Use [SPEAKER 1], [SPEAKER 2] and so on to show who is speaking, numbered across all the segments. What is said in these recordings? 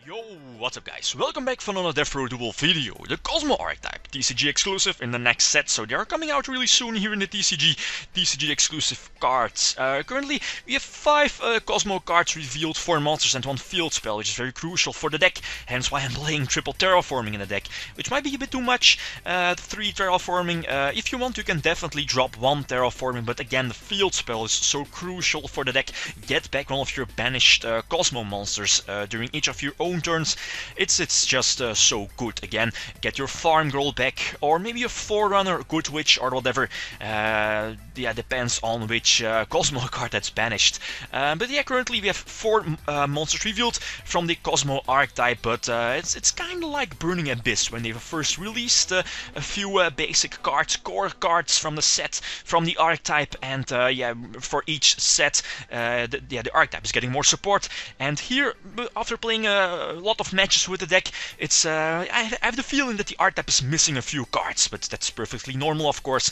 [SPEAKER 1] Yo, what's up guys? Welcome back for another DevPro Duel video. The Cosmo archetype, TCG exclusive in the next set, so they are coming out really soon here in the TCG exclusive cards. Currently we have 5 Cosmo cards revealed, 4 monsters and 1 field spell, which is very crucial for the deck, hence why I'm playing triple terraforming in the deck, which might be a bit too much. 3 terraforming, if you want you can definitely drop 1 terraforming, but again the field spell is so crucial for the deck. Get back one of your banished Cosmo monsters during each of your own turns. It's just so good. Again, get your farm girl back, or maybe a forerunner, good witch, or whatever. Yeah, depends on which Cosmo card that's banished. But yeah, currently we have 4 monsters revealed from the Cosmo archetype, but it's kind of like Burning Abyss when they were first released. A few basic cards, core cards from the set, from the archetype, and yeah, for each set, the archetype is getting more support. And here, after playing a lot of matches with the deck, it's I have the feeling that the archetype is missing a few cards, but that's perfectly normal, of course.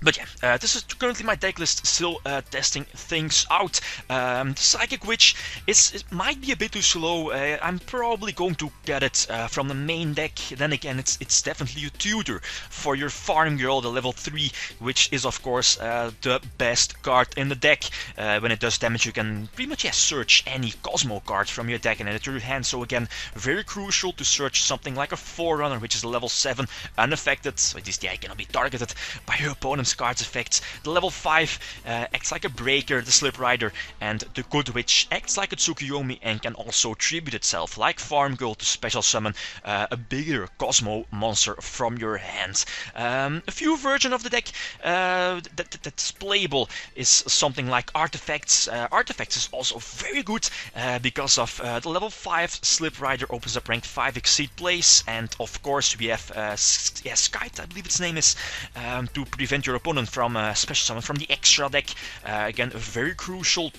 [SPEAKER 1] But yeah, this is currently my deck list, still testing things out. The Psychic Witch it might be a bit too slow. I'm probably going to get it from the main deck. Then again, it's definitely a tutor for your Farm Girl, the level 3, which is of course the best card in the deck. When it does damage, you can pretty much search any Cosmo card from your deck and add it to your hand. So again, very crucial to search something like a Forerunner, which is level 7, unaffected. So at least the eye cannot be targeted by your opponent's cards effects. The level 5 acts like a breaker, the Slip Rider, and the Good Witch acts like a Tsukuyomi and can also tribute itself like Farm Girl to special summon a bigger Cosmo monster from your hand. A few versions of the deck that's playable is something like Artifacts. Artifacts is also very good because of the level 5 Slip Rider opens up rank 5 Exceed Place, and of course we have Skite, I believe its name is, to prevent your opponent from special summon from the extra deck. Again, a very crucial.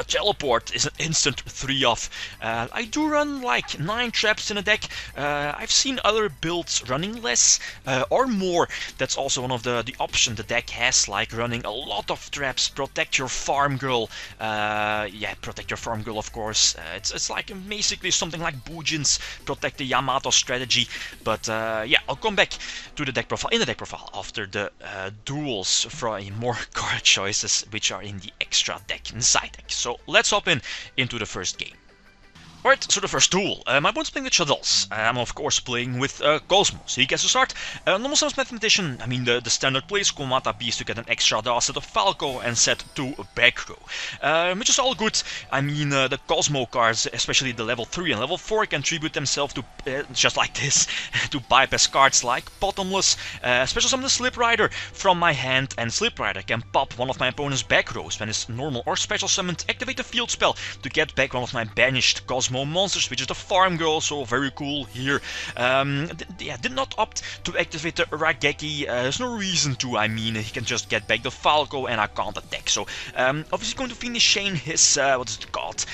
[SPEAKER 1] Teleport is an instant 3-off. I do run like 9 traps in a deck. I've seen other builds running less or more. That's also one of the options the deck has, like running a lot of traps. Protect your Farm Girl. Yeah, protect your Farm Girl, of course. It's like basically something like Bujin's protect the Yamato strategy. But yeah, I'll come back to the deck profile in the deck profile after the duels for more card choices, which are in the extra deck, in the side deck. So let's hop into the first game. Alright, so the first duel. My opponent's playing with Shaddolls. I'm of course playing with Kozmo, so he gets to start. Normal Summons Mathematician, I mean the standard plays Komata Beast to get an extra DA, set of Falco and set 2 back row. Which is all good. I mean the Cosmo cards, especially the level 3 and level 4, can tribute themselves to, just like this, to bypass cards like Bottomless. Special summon the Slip Rider from my hand, and Slip Rider can pop one of my opponent's back rows when it's normal or special summoned. Activate the field spell to get back one of my banished Cosmo monsters, which is the Farm Girl, so very cool here. Yeah, did not opt to activate the Raigeki. There's no reason to. I mean, he can just get back the Falco and I can't attack. So obviously going to finish Shane his what is it called?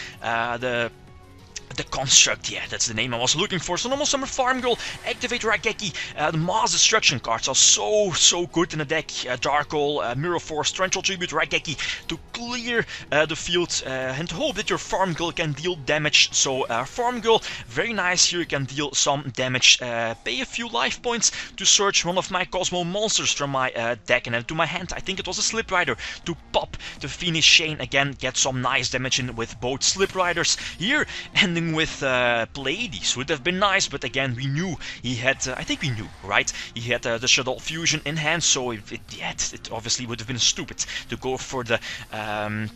[SPEAKER 1] The Construct, yeah, that's the name I was looking for. So normal summon Farm Girl, activate Raigeki. The Mass Destruction cards are so good in the deck. Dark Hole, Mirror Force, Torrential Tribute, Raigeki to clear the field and hope that your Farm Girl can deal damage. So Farm Girl, very nice here, you can deal some damage. Pay a few life points to search one of my Cosmo monsters from my deck and then to my hand. I think it was a Slip Rider to pop to finish Shane. Again, get some nice damage in with both Slip Riders here, ending with Pleiades would have been nice, but again we knew he had, I think we knew, right? He had the Shaddoll fusion in hand, so it obviously would have been stupid to go for the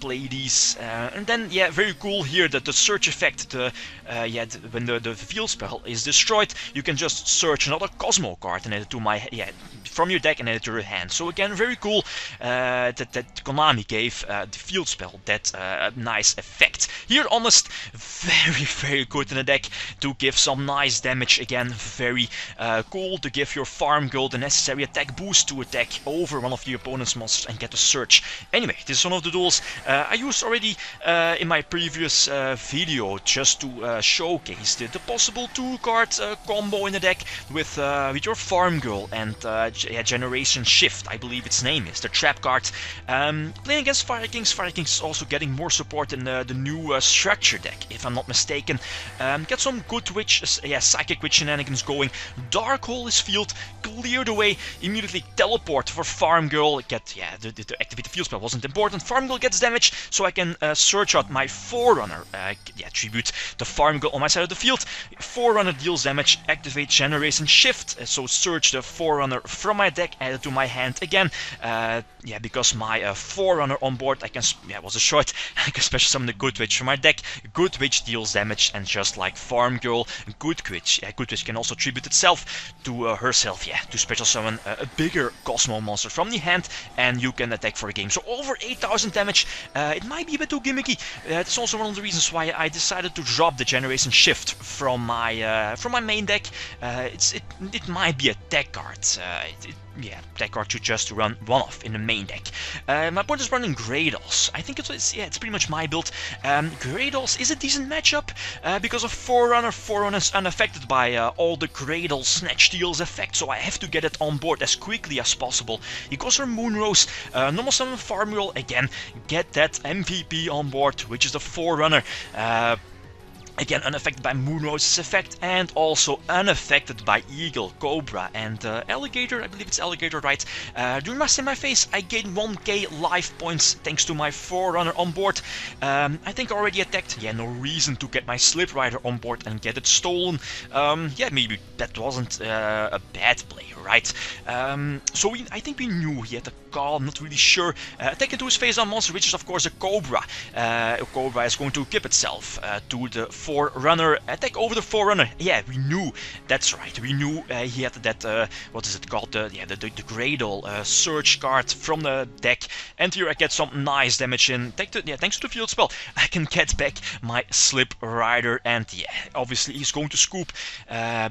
[SPEAKER 1] Pleiades. And then, yeah, very cool here that the search effect, yeah, when the field spell is destroyed, you can just search another Cosmo card and add it to my, yeah, from your deck and add it to your hand. So again, very cool that Konami gave the field spell that nice effect. Here, Honest, very very good in the deck to give some nice damage. Again, very cool to give your farm girl the necessary attack boost to attack over one of the opponent's monsters and get a search. Anyway, this is one of the duels I used already in my previous video, just to showcase the possible 2-card combo in the deck with your farm girl and Generation Shift, I believe its name is, the trap card. Playing against Fire Kings is also getting more support in the new structure deck, if I'm not mistaken. Get some good Psychic Witch shenanigans going. Dark Hole is field, cleared away, immediately teleport for farm girl. Get to activate the field spell wasn't important. Farm girl gets damage, so I can search out my Forerunner. Tribute the farm girl on my side of the field. Forerunner deals damage. Activate Generation Shift, so search the Forerunner from my deck, add it to my hand again. Because my Forerunner on board, I can was a short. I can special summon the Good Witch from my deck. Good Witch deals damage, and just like farm girl, Good Witch can also tribute itself to herself. To special summon a bigger Cosmo monster from the hand, and you can attack for a game. So over 8,000 damage. It might be a bit too gimmicky. It's also one of the reasons why I decided to drop the Generation Shift from my main deck. It might be a tech card. Tech card to just run one-off in the main deck. My opponent is running Gradals. I think it's pretty much my build. Gradals is a decent matchup because of Forerunner. Forerunner is unaffected by all the Gradal Snatch Deals effect, so I have to get it on board as quickly as possible. He goes for Moonrose, normal summon farm girl, again, get that MVP on board, which is the Forerunner. Again, unaffected by Moonrose's effect, and also unaffected by Eagle, Cobra, and Alligator. I believe it's Alligator, right? During my semi-phase, I gained 1k life points thanks to my Forerunner on board. I think I already attacked. No reason to get my Slip Rider on board and get it stolen. Maybe that wasn't a bad play, right? I think we knew he had a call, I'm not really sure. Attack into his face-down monster, which is of course a Cobra. A Cobra is going to equip itself to the Forerunner. Attack over the Forerunner. We knew. That's right. We knew he had that, what is it called? The Gradal search card from the deck. And here I get some nice damage in. Thanks to the field spell, I can get back my Slip Rider. And obviously he's going to scoop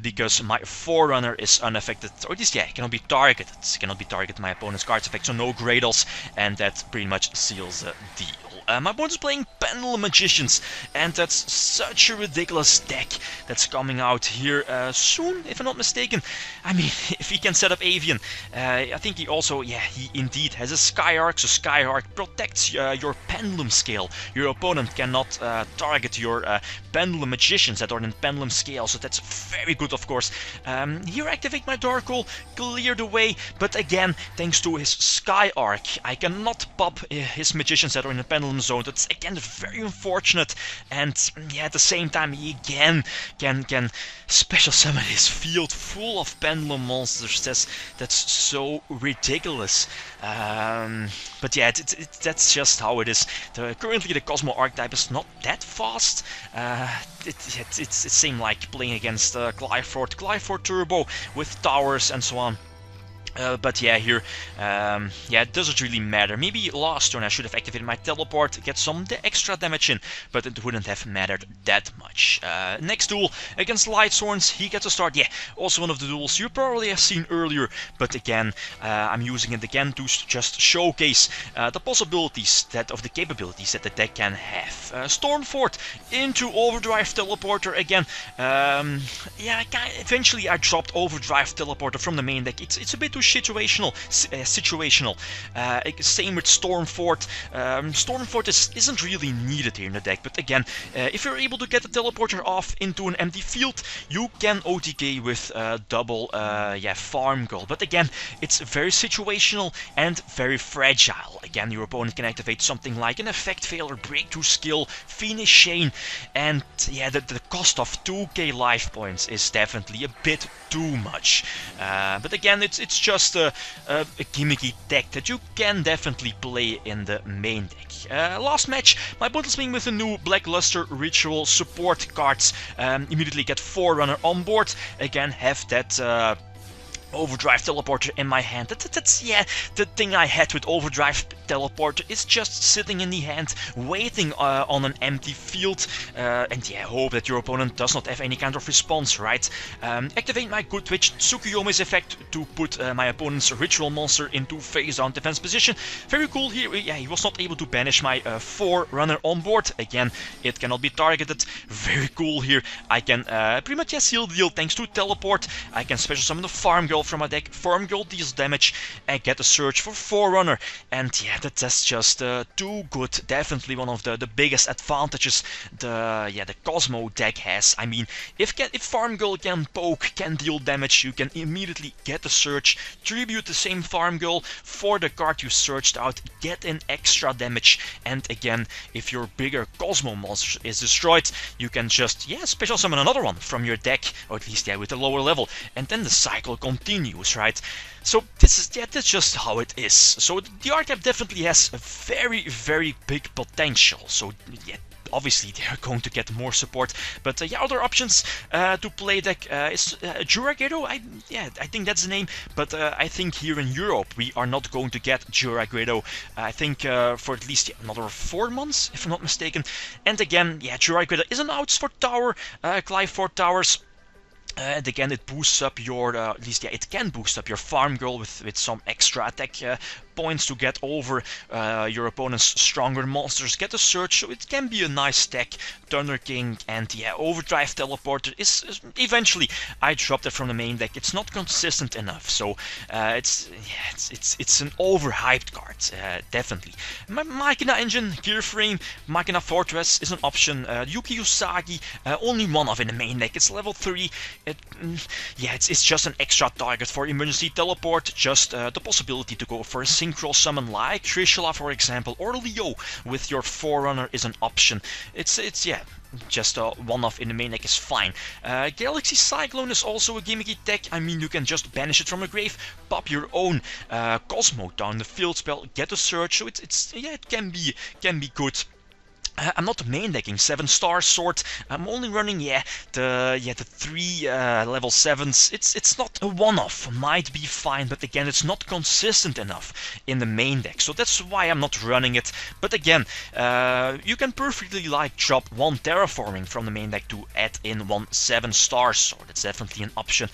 [SPEAKER 1] because my Forerunner is unaffected. Or at least, cannot be targeted. Cannot be targeted my opponent's card's effect, so no Gradals. And that pretty much seals the deal. My opponent is playing Pendulum Magicians, and that's such a ridiculous deck that's coming out here soon, if I'm not mistaken. I mean, if he can set up Avian, I think he also, he indeed has a Skyark, so Skyark protects your Pendulum scale. Your opponent cannot target your Pendulum Magicians that are in Pendulum scale, so that's very good, of course. Here I activate my Dark Hole, clear the way, but again, thanks to his Skyark, I cannot pop his Magicians that are in the Pendulum zone. That's again very unfortunate, and at the same time he again can special summon his field full of Pendulum monsters. That's so ridiculous. But that's just how it is. Currently the Cosmo archetype is not that fast. It seemed like playing against Glyphort Turbo with towers and so on. But here, it doesn't really matter. Maybe last turn I should have activated my teleport, get some extra damage in, but it wouldn't have mattered that much. Next duel against Lightsworns, he gets a start. Also one of the duels you probably have seen earlier, but again, I'm using it again to just showcase the possibilities of the capabilities that the deck can have. Stormfort into Overdrive Teleporter again. Eventually I dropped Overdrive Teleporter from the main deck. It's a bit too situational. Same with Stormfort. Stormfort isn't really needed here in the deck, but again, if you're able to get the teleporter off into an empty field, you can OTK with double farm goal. But again, it's very situational and very fragile. Again, your opponent can activate something like an Effect Failure, Breakthrough Skill, Phoenix Chain, and the cost of 2k life points is definitely a bit too much. But again, it's just a gimmicky deck that you can definitely play in the main deck. Last match, my opponent is playing with the new Blackluster Ritual support cards. Immediately get Forerunner on board. Again, have that Overdrive Teleporter in my hand. That's yeah, the thing I had with Overdrive Teleporter is just sitting in the hand, waiting on an empty field, and yeah, hope that your opponent does not have any kind of response, right? Activate my Good Witch Tsukuyomi's effect to put my opponent's ritual monster into face down defense position. Very cool here. Yeah, he was not able to banish my 4-runner on board. Again, it cannot be targeted. Very cool here. I can pretty much seal the deal thanks to Teleport. I can special summon the Farm Girl from my deck. Farm Girl deals damage and get a search for 4-runner. And yeah, that's just too good. Definitely one of the biggest advantages the Cosmo deck has. I mean, if Farm Girl can poke, can deal damage, you can immediately get a search, tribute the same Farm Girl for the card you searched out, get in extra damage, and again, if your bigger Cosmo monster is destroyed, you can just special summon another one from your deck, or at least with a lower level, and then the cycle continues, right? So that's just how it is. So the archetype definitely has a very, very big potential. So yeah, obviously they're going to get more support, but other options to play deck is Juragredo. I think that's the name, but I think here in Europe we are not going to get Juragredo. I think for at least another 4 months, if I'm not mistaken. And again, Juragredo is an outs for tower, Clive 4 towers. And again, it boosts up your, at least it can boost up your Farm Girl with some extra attack points to get over your opponent's stronger monsters, get a search, so it can be a nice deck. Thunder King and Overdrive Teleporter is eventually, I dropped it from the main deck. It's not consistent enough, so it's an overhyped card, definitely. Machina Engine, Gear Frame, Machina Fortress is an option. Yuki Usagi, only one of in the main deck. It's level 3. It's just an extra target for emergency teleport. Just the possibility to go for a synchro summon like Trishula, for example, or Leo with your 4-runner is an option. It's just a one-off in the main deck is fine. Galaxy Cyclone is also a gimmicky deck. I mean, you can just banish it from a grave, pop your own Cosmo down the field spell, get a search. So it can be good. I'm not main decking 7-star sword. I'm only running the 3 level 7s. It's not a one-off. Might be fine, but again, it's not consistent enough in the main deck. So that's why I'm not running it. But again, you can perfectly drop 1 terraforming from the main deck to add in 1 7-star sword. That's definitely an option.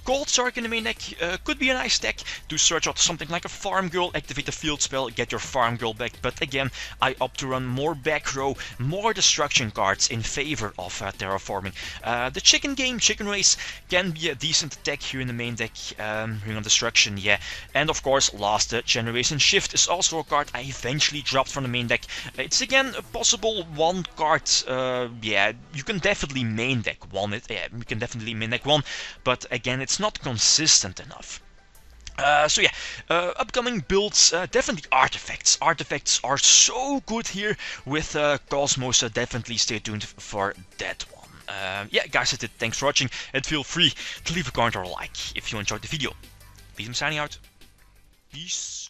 [SPEAKER 1] Gold Sark in the main deck could be a nice deck to search out something like a Farm Girl, activate the field spell, get your Farm Girl back. But again, I opt to run more back row, more destruction cards in favor of terraforming. The chicken race can be a decent deck here in the main deck. Ring of Destruction, and of course last generation shift is also a card I eventually dropped from the main deck. It's again a possible one card. You can definitely main deck one. You can definitely main deck one, but again, it's not consistent enough. Upcoming builds, definitely artifacts. Artifacts are so good here with Cosmo, so definitely stay tuned for that one. Guys, that's it. Thanks for watching, and feel free to leave a comment or a like if you enjoyed the video. Peace, I'm signing out. Peace.